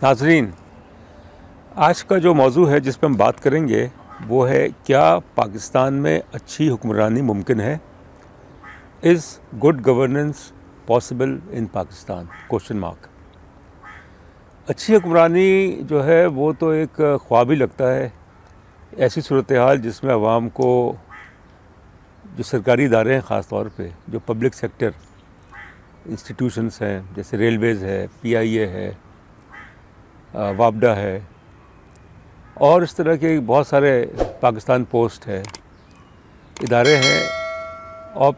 नाज़रीन, आज का जो मौजू है जिस पर हम बात करेंगे वो है, क्या पाकिस्तान में अच्छी हुक्मरानी मुमकिन है? Is good governance possible in Pakistan? Question mark. अच्छी हुक्मरानी जो है वो तो एक ख्वाब ही लगता है। ऐसी सूरत हाल जिसमें आवाम को, जो सरकारी इदारे हैं ख़ास तौर पे, जो पब्लिक सेक्टर इंस्टीट्यूशंस हैं, जैसे रेलवेज़ है, PIA है, वापडा है और इस तरह के बहुत सारे, पाकिस्तान पोस्ट है, इदारे हैं, और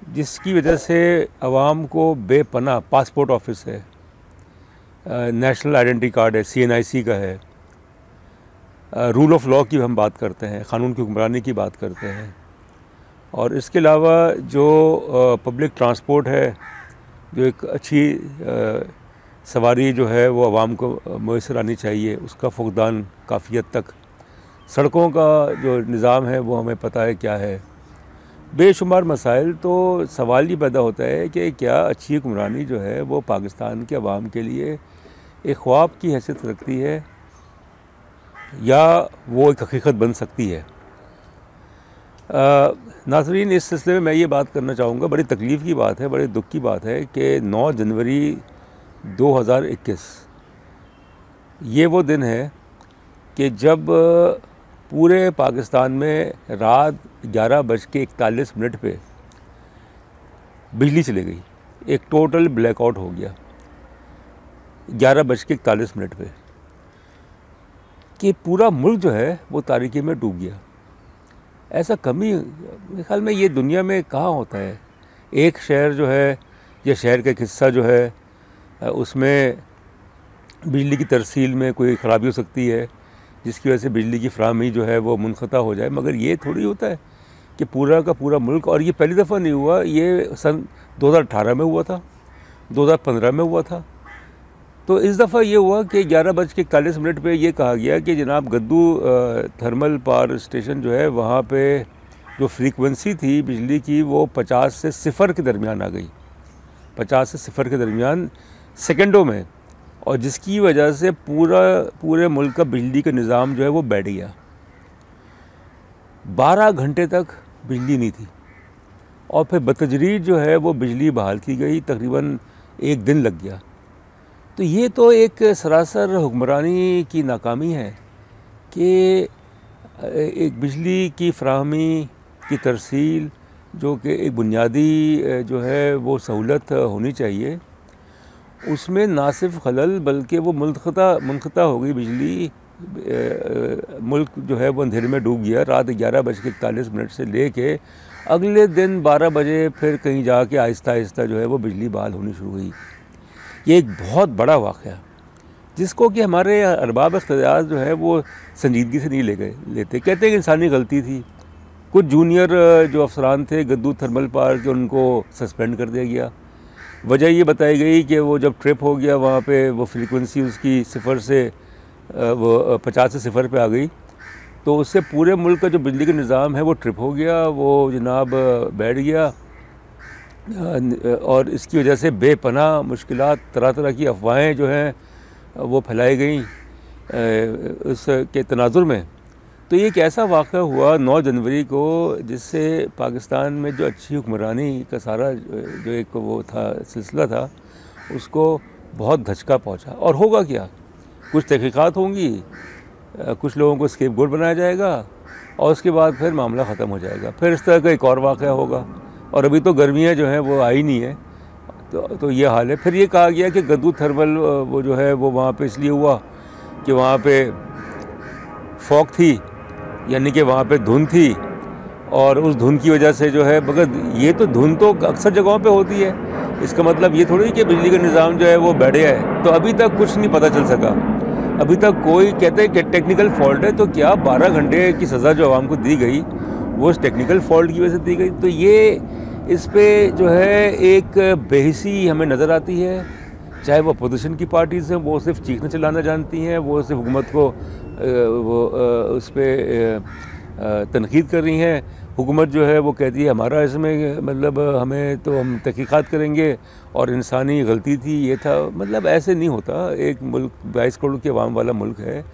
जिसकी वजह से आवाम को बेपनाह, पासपोर्ट ऑफिस है, नेशनल आइडेंटिटी कार्ड है, CNIC का है, रूल ऑफ लॉ की हम बात करते हैं, क़ानून की हुक्मरानी की बात करते हैं, और इसके अलावा जो पब्लिक ट्रांसपोर्ट है, जो एक अच्छी सवारी जो है वो आवाम को मैसर आनी चाहिए, उसका फुकदान काफ़ी हद तक, सड़कों का जो निज़ाम है वो हमें पता है क्या है, बेशुमार मसाइल। तो सवाल ये पैदा होता है कि क्या अच्छी हुक्मरानी जो है वो पाकिस्तान के अवाम के लिए एक ख्वाब की हैसियत रखती है या वो एक हकीकत बन सकती है? नाज़रीन, इस सिलसिले में मैं ये बात करना चाहूँगा, बड़ी तकलीफ़ की बात है, बड़े दुख की बात है कि 9 जनवरी 2021 ये वो दिन है कि जब पूरे पाकिस्तान में रात 11:41 पे बिजली चली गई। एक टोटल ब्लैकआउट हो गया 11:41 पे, कि पूरा मुल्क जो है वो तारीकी में डूब गया। ऐसा कमी मेरे ख्याल में ये दुनिया में कहाँ होता है। एक शहर जो है या शहर का एक हिस्सा जो है उसमें बिजली की तरसील में कोई ख़राबी हो सकती है जिसकी वजह से बिजली की फराहमी जो है वो मुनक़ता हो जाए, मगर ये थोड़ी होता है कि पूरा का पूरा मुल्क। और ये पहली दफ़ा नहीं हुआ, ये सन 2018 में हुआ था, 2015 में हुआ था। तो इस दफ़ा ये हुआ कि 11:41 पे ये कहा गया कि जनाब गद्दू थर्मल पावर स्टेशन जो है वहाँ पे जो फ्रीक्वेंसी थी बिजली की वो 50 से 0 के दरमियान आ गई, 50 से 0 के दरमियान सेकंडों में, और जिसकी वजह से पूरे मुल्क का बिजली का निज़ाम जो है वो बैठ गया। 12 घंटे तक बिजली नहीं थी और फिर बतदरीज जो है वो बिजली बहाल की गई, तकरीबन 1 दिन लग गया। तो ये तो एक सरासर हुक्मरानी की नाकामी है कि एक बिजली की फराहमी की तरसील, जो कि एक बुनियादी जो है वो सहूलत होनी चाहिए, उसमें ना सिर्फ खलल बल्कि वो मुनक़ता हो गई बिजली। मुल्क जो है वो अंधेरे में डूब गया। रात 11:41 से ले कर अगले दिन 12 बजे फिर कहीं जाके आहिस्ता आहिस्ता जो है वो बिजली बहाल होनी शुरू हुई। ये एक बहुत बड़ा वाक़या जिसको कि हमारे अरबाब इख्तियार जो है वो संजीदगी से नहीं लेते। कहते हैं कि इंसानी गलती थी। कुछ जूनियर जो अफसरान थे गद्दू थर्मल पावर के, उनको सस्पेंड कर दिया गया। वजह ये बताई गई कि वो जब ट्रिप हो गया वहाँ पे वो फ्रीक्वेंसी उसकी 0 से वो 50 से 0 पे आ गई, तो उससे पूरे मुल्क का जो बिजली का निज़ाम है वो ट्रिप हो गया, वो जनाब बैठ गया। और इसकी वजह से बेपनाह मुश्किलात, तरह तरह की अफवाहें जो हैं वो फैलाई गई उसके तनाजुर में। तो ये एक ऐसा वाक़या हुआ 9 जनवरी को जिससे पाकिस्तान में जो अच्छी हुक्मरानी का सारा जो एक वो था सिलसिला था, उसको बहुत धचका पहुंचा। और होगा क्या, कुछ तहक़ीक़ात होंगी, कुछ लोगों को स्केपगोट बनाया जाएगा और उसके बाद फिर मामला ख़त्म हो जाएगा। फिर इस तरह का एक और वाक़या होगा। और अभी तो गर्मियाँ जो हैं वो आई नहीं है, तो ये हाल है। फिर ये कहा गया कि गद्दू थर्मल वो जो है वो वहाँ पे इसलिए हुआ कि वहाँ पे फॉग थी, यानी कि वहाँ पे धुंध थी, और उस धुंध की वजह से जो है, मगर ये तो धुंध तो अक्सर जगहों पे होती है, इसका मतलब ये थोड़ी कि बिजली का निज़ाम जो है वो बैठ गया है। तो अभी तक कुछ नहीं पता चल सका। अभी तक कोई कहते हैं कि टेक्निकल फॉल्ट है, तो क्या 12 घंटे की सज़ा जो आवाम को दी गई वो उस टेक्निकल फॉल्ट की वजह से दी गई? तो ये इस पे जो है एक बेहिसी हमें नज़र आती है। चाहे वो अपोजिशन की पार्टीज़ हैं, वो सिर्फ चीखना चिल्लाना जानती हैं, वो सिर्फ हुकूमत को उस पर तनकीद कर रही हैं, हुकूमत जो है वो कहती है हमारा इसमें मतलब हमें तो हम तहकीकात करेंगे और इंसानी गलती थी ये था, मतलब ऐसे नहीं होता। एक मुल्क 22 करोड़ के अवाम वाला मुल्क है,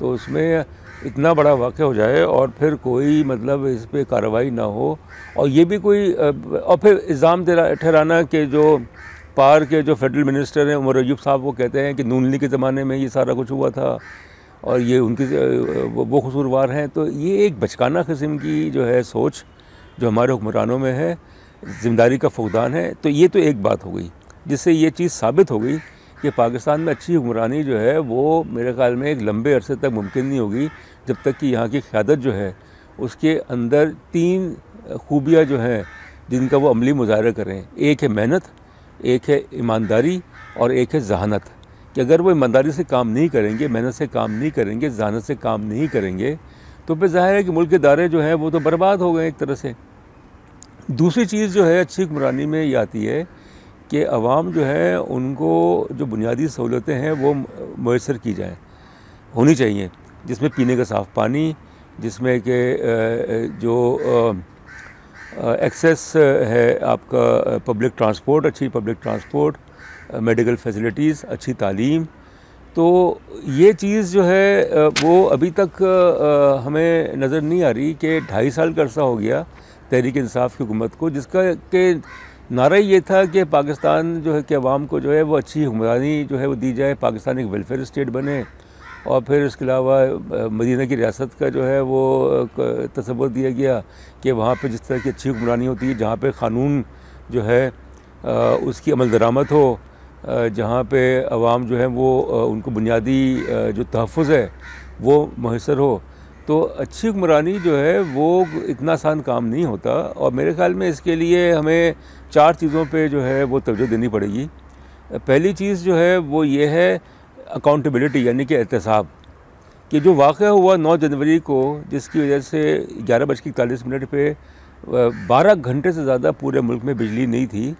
तो उसमें इतना बड़ा वाक़या हो जाए और फिर कोई मतलब इस पर कार्रवाई ना हो, और ये भी कोई और फिर इल्ज़ाम ठहराना कि जो पार के जो फेडरल मिनिस्टर हैं उमर अयूब साहब, वो कहते हैं कि नून लीग के ज़माने में ये सारा कुछ हुआ था और ये उनकी वो कसूरवार हैं। तो ये एक बचकाना किस्म की जो है सोच जो हमारे हुक्मरानों में है, ज़िम्मेदारी का फुकदान है। तो ये तो एक बात हो गई जिससे ये चीज़ साबित हो गई कि पाकिस्तान में अच्छी हुक्मरानी जो है वो मेरे ख्याल में एक लंबे अरसे तक मुमकिन नहीं होगी जब तक कि यहाँ की क़यादत जो है उसके अंदर 3 खूबियाँ जो हैं जिनका वो अमली मुज़ाहरा करें। एक है मेहनत, एक है ईमानदारी और एक है जहानत। कि अगर वो ईमानदारी से काम नहीं करेंगे, मेहनत से काम नहीं करेंगे, जहानत से काम नहीं करेंगे, तो फिर ज़ाहिर है कि मुल्क के दायरे जो हैं वो तो बर्बाद हो गए एक तरह से। दूसरी चीज़ जो है अच्छी हुक्मरानी में ये आती है कि अवाम जो है उनको जो बुनियादी सहूलतें हैं वो मैसर की जाएँ, होनी चाहिए, जिसमें पीने का साफ़ पानी, जिसमें कि जो एक्सेस है आपका पब्लिक ट्रांसपोर्ट, अच्छी पब्लिक ट्रांसपोर्ट, मेडिकल फैसिलिटीज़, अच्छी तालीम। तो ये चीज़ जो है वो अभी तक हमें नज़र नहीं आ रही कि 2.5 साल का अरसा हो गया तहरीक इंसाफ की हुकूमत को, जिसका के नारा ये था कि पाकिस्तान जो है कि अवाम को जो है वो अच्छी हुक्मरानी जो है वो दी जाए, पाकिस्तान एक वेलफेयर स्टेट बने, और फिर इसके अलावा मदीना की रियासत का जो है वो तसव्वुर दिया गया कि वहाँ पे जिस तरह की अच्छी हुक्मरानी होती है, जहाँ पे क़ानून जो है उसकी अमल दरामद हो, जहाँ पे अवाम जो है वो उनको बुनियादी जो तहफ़्फ़ुज़ है वो मैसर हो। तो अच्छी हुक्मरानी जो है वो इतना आसान काम नहीं होता, और मेरे ख़्याल में इसके लिए हमें 4 चीज़ों पे जो है वो तवज्जो देनी पड़ेगी। पहली चीज़ जो है वो ये है अकाउंटेबिलिटी, यानी कि एहतसाब, कि जो वाक़या हुआ 9 जनवरी को, जिसकी वजह से 11:41 पे 12 घंटे से ज़्यादा पूरे मुल्क में बिजली नहीं थी।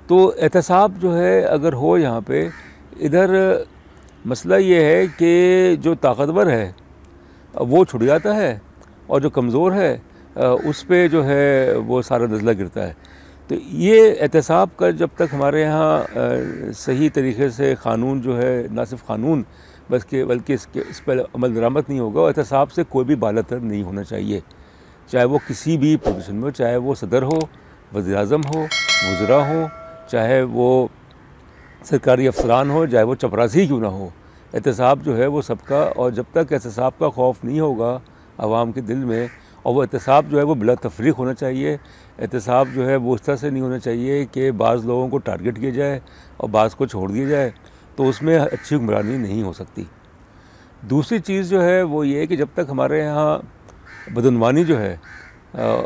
तो एहतसाब जो है अगर हो यहाँ पे, इधर मसला ये है कि जो ताकतवर है वो छुट जाता है और जो कमज़ोर है उस पे जो है वो सारा नज़ला गिरता है। तो ये एहतसाब का जब तक हमारे यहाँ सही तरीके से क़ानून जो है, ना सिर्फ क़ानून बल्कि इस पर अमल दरामद नहीं होगा, और एहतसाब से कोई भी बालातर नहीं होना चाहिए, चाहे वो किसी भी पोजीशन में हो, चाहे वो सदर हो, वज़ीर-ए-आज़म हो, वज़रा हो, चाहे वो सरकारी अफसरान हो, चाहे वो चपरासी क्यों ना हो। एहतसाब जो है वो सबका, और जब तक एहतसाब का खौफ नहीं होगा आवाम के दिल में, और वो एहतसाब जो है वो बिला तफरीक होना चाहिए। एहतसाब जो है वो इस तरह से नहीं होना चाहिए कि बाज़ लोगों को टारगेट किया जाए और बाज़ को छोड़ दिया जाए, तो उसमें अच्छी हुक्मरानी नहीं हो सकती। दूसरी चीज़ जो है वो ये है कि जब तक हमारे यहाँ बदनवानी जो है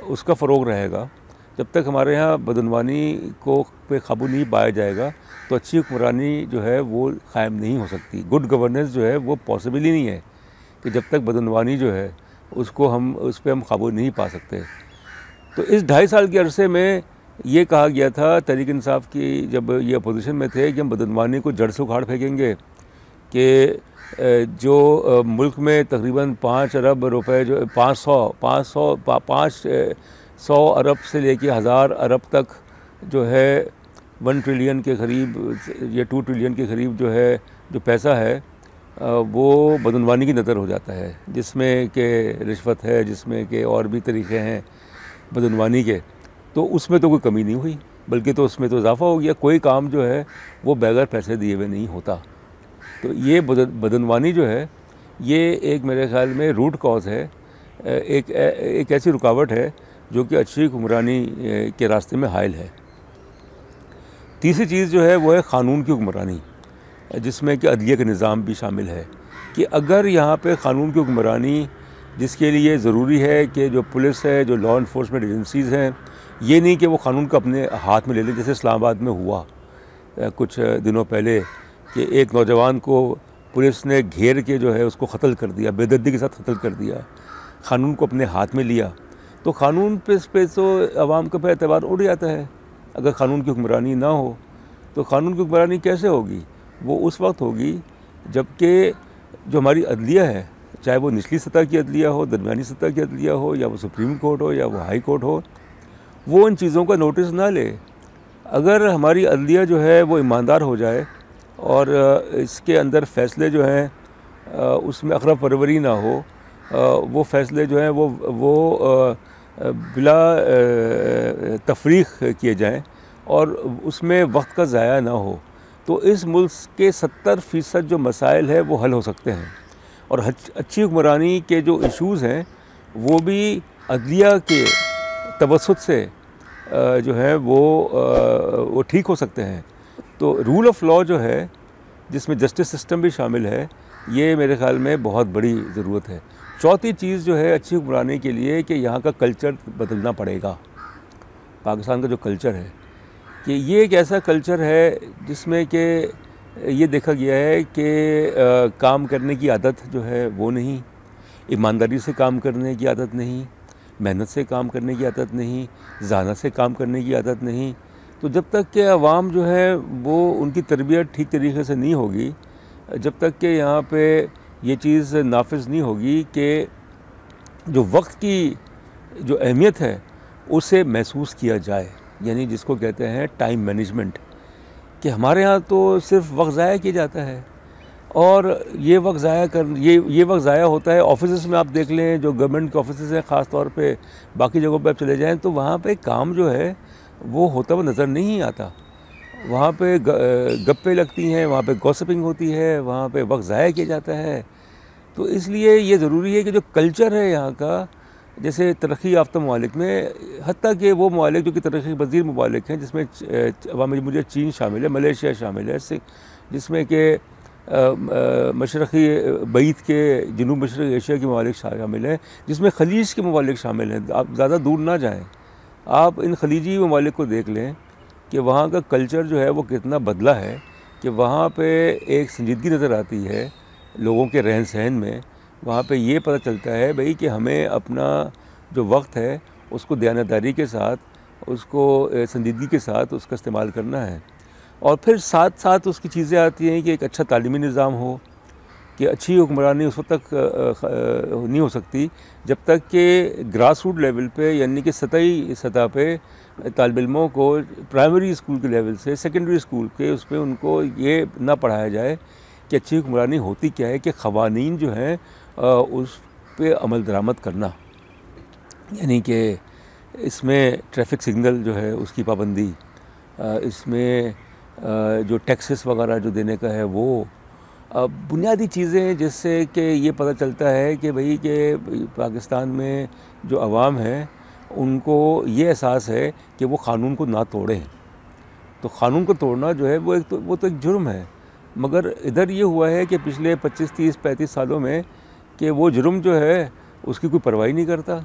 उसका फ़रोग़ रहेगा, जब तक हमारे यहाँ बदनवानी को पे काबू नहीं पाया जाएगा, तो अच्छी हुक्मरानी जो है वो कायम नहीं हो सकती। गुड गवर्नेंस जो है वो पॉसिबल ही नहीं है कि जब तक बदनवानी जो है उसको उस पर हम काबू नहीं पा सकते। तो इस 2.5 साल के अरसे में ये कहा गया था तहरीक इंसाफ की, जब ये अपोजिशन में थे, कि हम बदनवानी को जड़ से उखाड़ फेंकेंगे, कि जो मुल्क में तकरीबन 5 अरब रुपए जो 500 अरब से लेके 1000 अरब तक जो है 1 ट्रिलियन के करीब या 2 ट्रिलियन के करीब जो है जो पैसा है वो बदनवानी की नज़र हो जाता है, जिसमें कि रिश्वत है, जिसमें कि और भी तरीक़े हैं बदनवानी के। तो उसमें तो कोई कमी नहीं हुई, बल्कि तो उसमें तो इजाफ़ा हो गया। कोई काम जो है वो बगैर पैसे दिए हुए नहीं होता। तो ये बदनवानी जो है ये एक मेरे ख़्याल में रूट कॉज है, एक ऐसी रुकावट है जो कि अच्छी हुक्मरानी के रास्ते में हाइल है। तीसरी चीज़ जो है वो है क़ानून की हुक्मरानी, जिसमें कि अदलिया का निज़ाम भी शामिल है, कि अगर यहाँ पे क़ानून की हुक्मरानी, जिसके लिए ज़रूरी है कि जो पुलिस है, जो लॉ इन्फोर्समेंट एजेंसीज़ हैं, ये नहीं कि वो क़ानून को अपने हाथ में ले लें, जैसे इस्लामाबाद में हुआ कुछ दिनों पहले, कि एक नौजवान को पुलिस ने घेर के जो है उसको कत्ल कर दिया, बेदर्दी के साथ कत्ल कर दिया, क़ानून को अपने हाथ में लिया। तो क़ानून पे तो आवाम का फिर एतबार उड़ जाता है। अगर क़ानून की हुक्मरानी ना हो तो क़ानून की हुक्मरानी कैसे होगी? वो उस वक्त होगी जबकि जो हमारी अदलिया है, चाहे वो निचली सतह की अदलिया हो, दरमियानी सतह की अदलिया हो, या वो सुप्रीम कोर्ट हो, या वो हाई कोर्ट हो, वो इन चीज़ों का नोटिस ना ले। अगर हमारी अदलिया जो है वो ईमानदार हो जाए और इसके अंदर फ़ैसले जो हैं उसमें अखरा परवरी ना हो, वो फ़ैसले जो हैं वो बिला तफरीक किए जाएं और उसमें वक्त का ज़ाया ना हो, तो इस मुल्क के 70% जो मसाइल है वो हल हो सकते हैं। और अच्छी हुक्मरानी के जो इश्यूज़ हैं वो भी अदलिया के तवस्सुत से जो है वो ठीक हो सकते हैं। तो रूल ऑफ लॉ जो है, जिसमें जस्टिस सिस्टम भी शामिल है, ये मेरे ख़्याल में बहुत बड़ी ज़रूरत है। चौथी चीज़ जो है अच्छी हुक्मरानी के लिए कि यहाँ का कल्चर बदलना पड़ेगा। पाकिस्तान का जो कल्चर है कि ये एक ऐसा कल्चर है जिसमें कि ये देखा गया है कि काम करने की आदत जो है वो नहीं, ईमानदारी से काम करने की आदत नहीं, मेहनत से काम करने की आदत नहीं, ज़हानत से काम करने की आदत नहीं। तो जब तक कि अवाम जो है वो उनकी तरबियत ठीक तरीके से नहीं होगी, जब तक कि यहाँ पे ये चीज़ नाफिज नहीं होगी कि जो वक्त की जो अहमियत है उसे महसूस किया जाए, यानी जिसको कहते हैं टाइम मैनेजमेंट, कि हमारे यहाँ तो सिर्फ वक्त ज़ाया किया जाता है। और ये वक्त ज़ाया होता है ऑफिस में। आप देख लें जो गवर्नमेंट के ऑफिस हैं, ख़ास तौर पे बाकी जगहों पे आप चले जाएं तो वहाँ पे काम जो है वो होता हुआ नज़र नहीं आता। वहाँ पे गप्पे लगती हैं, वहाँ पे गॉसिपिंग होती है, वहाँ पे वक्त ज़ाया किया जाता है। तो इसलिए ये ज़रूरी है कि जो कल्चर है यहाँ का, जैसे तरक्की याफ्ता ममालिक में, हत्ता कि वो ममालिक जो कि तरक्की पज़ीर ममालिक हैं, जिसमें मुझे चीन शामिल है, मलेशिया शामिल है, जिसमें कि मशरक़ी बईत के जनूब मशरक़ एशिया के ममालिक शामिल हैं, जिसमें खलीज के ममालिक शामिल हैं। आप ज़्यादा दूर ना जाएँ, आप इन खलीजी ममालिक को देख लें कि वहाँ का कल्चर जो है वो कितना बदला है, कि वहाँ पे एक संजीदगी नज़र आती है लोगों के रहन सहन में। वहाँ पे ये पता चलता है भाई कि हमें अपना जो वक्त है उसको दयानतदारी के साथ, उसको संजीदगी के साथ उसका इस्तेमाल करना है। और फिर साथ साथ उसकी चीज़ें आती हैं कि एक अच्छा तालीमी निज़ाम हो, कि अच्छी हुक्मरानी उस वक्त तक नहीं हो सकती जब तक कि ग्रास रूट लेवल पे, यानी कि सतही सतह पे तालिब इल्मों को प्राइमरी स्कूल के लेवल से सेकेंडरी स्कूल के उस पर उनको ये ना पढ़ाया जाए कि अच्छी हुक्मरानी होती क्या है, कि ख़वानीन जो हैं उस पर अमल दरामद करना, यानी कि इसमें ट्रैफिक सिग्नल जो है उसकी पाबंदी, इसमें जो टैक्सेस वगैरह जो देने का है वो, बुनियादी चीज़ें जिससे कि ये पता चलता है कि भाई कि पाकिस्तान में जो अवाम है उनको ये एहसास है कि वो क़ानून को ना तोड़ें। तो क़ानून को तोड़ना जो है वो एक जुर्म है। मगर इधर ये हुआ है कि पिछले 25, 30, 35 सालों में कि वो जुर्म जो है उसकी कोई परवाह नहीं करता।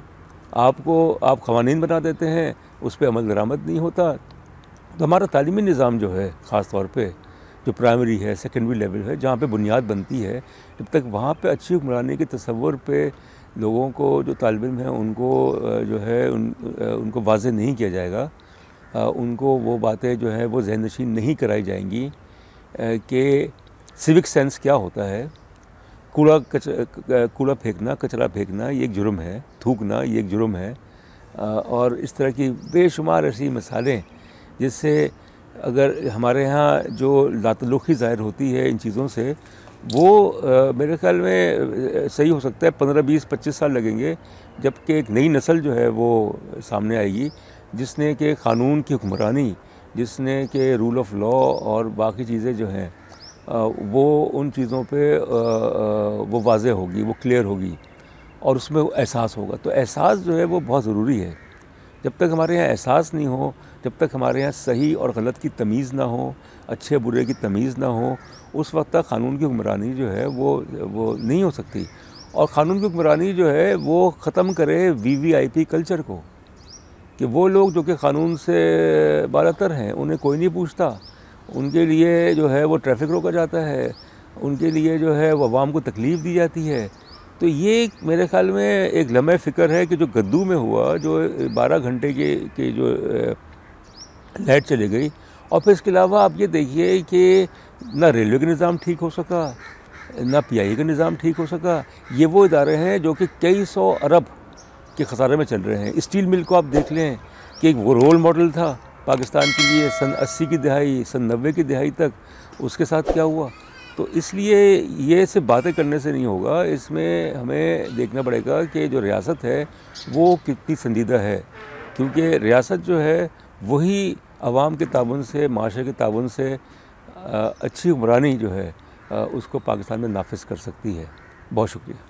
आप क़वानीन बना देते हैं, उस पर अमल दरामद नहीं होता। तो हमारा तालीमी निज़ाम जो है, ख़ास तौर पे जो प्राइमरी है, सेकेंडरी लेवल है, जहाँ पे बुनियाद बनती है, जब तक वहाँ पे अच्छी हुक्मरानी के तसव्वुर पे लोगों को, जो तालिब इल्म हैं, उनको जो है उनको वाज़ेह नहीं किया जाएगा, उनको वो बातें जो है वो ज़हन नशीन नहीं कराई जाएंगी कि सिविक सेंस क्या होता है। कूड़ा फेंकना, कचरा फेंकना ये एक जुर्म है, थूकना ये एक जुर्म है, और इस तरह की बेशुमार ऐसी मिसालें जिससे अगर हमारे यहाँ जो लातलुखी ज़ाहिर होती है इन चीज़ों से, वो मेरे ख़्याल में सही हो सकता है 15, 20, 25 साल लगेंगे जबकि एक नई नस्ल जो है वो सामने आएगी जिसने कि क़ानून की हुक्मरानी, जिसने कि रूल ऑफ लॉ और बाकी चीज़ें जो हैं वो उन चीज़ों पे वो वाज़ेह होगी, वो क्लियर होगी और उसमें वो एहसास होगा। तो एहसास जो है वो बहुत ज़रूरी है। जब तक हमारे यहाँ एहसास नहीं हो, जब तक हमारे यहाँ सही और गलत की तमीज़ ना हो, अच्छे बुरे की तमीज़ ना हो, उस वक्त तक क़ानून की हुक्मरानी जो है वो नहीं हो सकती। और क़ानून की हुक्मरानी जो है वो ख़त्म करे वीवीआईपी कल्चर को, कि वो लोग जो कि क़ानून से बालातर हैं उन्हें कोई नहीं पूछता, उनके लिए जो है वो ट्रैफिक रोका जाता है, उनके लिए जो है वो अवाम को तकलीफ़ दी जाती है। तो ये मेरे ख़्याल में एक लम्हे फ़िक्र है कि जो गद्दू में हुआ, जो 12 घंटे की जो लाइट चली गई। और फिर इसके अलावा आप ये देखिए कि ना रेलवे का निज़ाम ठीक हो सका, ना PIA का निज़ाम ठीक हो सका। ये वो इदारे हैं जो कि कई सौ अरब के खसारे में चल रहे हैं। स्टील मिल को आप देख लें कि एक वो रोल मॉडल था पाकिस्तान के लिए सन 80 की दहाई, सन 90 की दहाई तक, उसके साथ क्या हुआ। तो इसलिए ये सिर्फ बातें करने से नहीं होगा, इसमें हमें देखना पड़ेगा कि जो रियासत है वो कितनी संजीदा है, क्योंकि रियासत जो है वही आवाम के ताउन से, माशरे के ताउन से अच्छी हुक्मरानी जो है उसको पाकिस्तान में नाफिज कर सकती है। बहुत शुक्रिया।